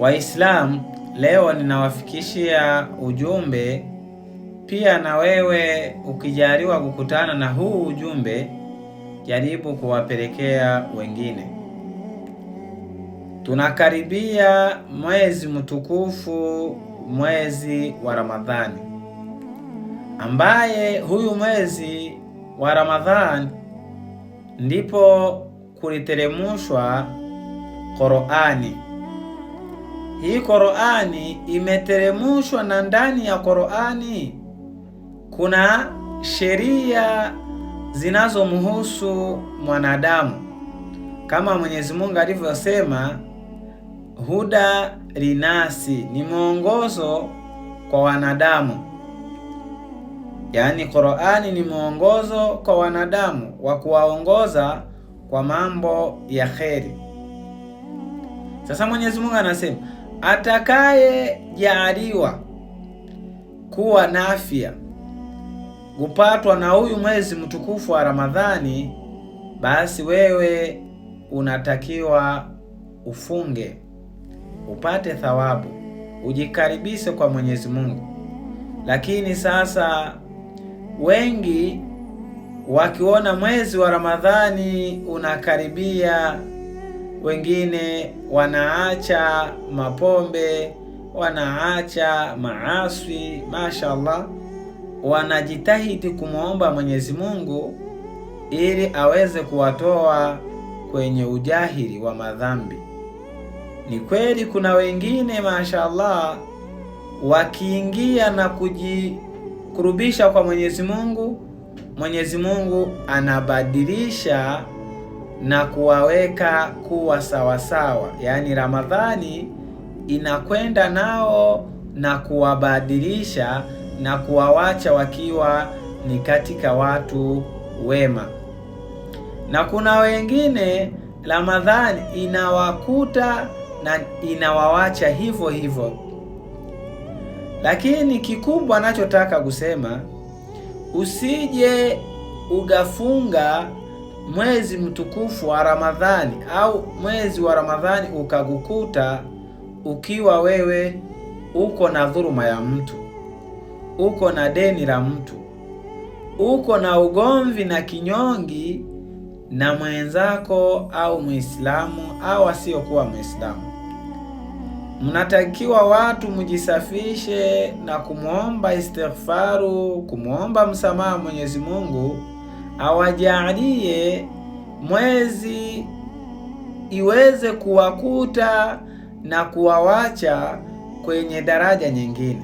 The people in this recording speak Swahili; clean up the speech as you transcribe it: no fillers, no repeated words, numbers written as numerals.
Waislamu, leo ninawafikishia ujumbe. Pia na wewe ukijaliwa kukutana na huu ujumbe, jaribu kuwapelekea wengine. Tunakaribia mwezi mtukufu, mwezi wa Ramadhani, ambaye huyu mwezi wa Ramadhani ndipo kuliteremshwa Qur'ani. Hii Qur'ani imeteremshwa, na ndani ya Qur'ani kuna sheria zinazomhusu mwanadamu, kama Mwenyezi Mungu alivyosema, huda linasi, ni mwongozo kwa wanadamu. Yaani Qur'ani ni mwongozo kwa wanadamu wa kuwaongoza kwa mambo ya kheri. Sasa Mwenyezi Mungu anasema, atakaye jaaliwa kuwa na afya kupatwa na huyu mwezi mtukufu wa Ramadhani, basi wewe unatakiwa ufunge upate thawabu, ujikaribishe kwa Mwenyezi Mungu. Lakini sasa wengi wakiona mwezi wa Ramadhani unakaribia, wengine wanaacha mapombe, wanaacha maasi, mashaallah, wanajitahidi kumwomba Mwenyezi Mungu ili aweze kuwatoa kwenye ujahili wa madhambi. Ni kweli kuna wengine mashaallah wakiingia na kujikurubisha kwa Mwenyezi Mungu, Mwenyezi Mungu anabadilisha na kuwaweka kuwa sawasawa. Yaani Ramadhani inakwenda nao na kuwabadilisha na kuwawacha wakiwa ni katika watu wema. Na kuna wengine Ramadhani inawakuta na inawawacha hivyo hivyo. Lakini kikubwa nachotaka kusema, usije ugafunga mwezi mtukufu wa Ramadhani au mwezi wa Ramadhani ukakukuta ukiwa wewe uko na dhuluma ya mtu, uko na deni la mtu, uko na ugomvi na kinyongi na mwenzako au Muislamu au asiyokuwa Muislamu. Mnatakiwa watu mjisafishe na kumuomba istighfaru, kumuomba msamaha Mwenyezi Mungu awajalie mwezi iweze kuwakuta na kuwawacha kwenye daraja nyingine.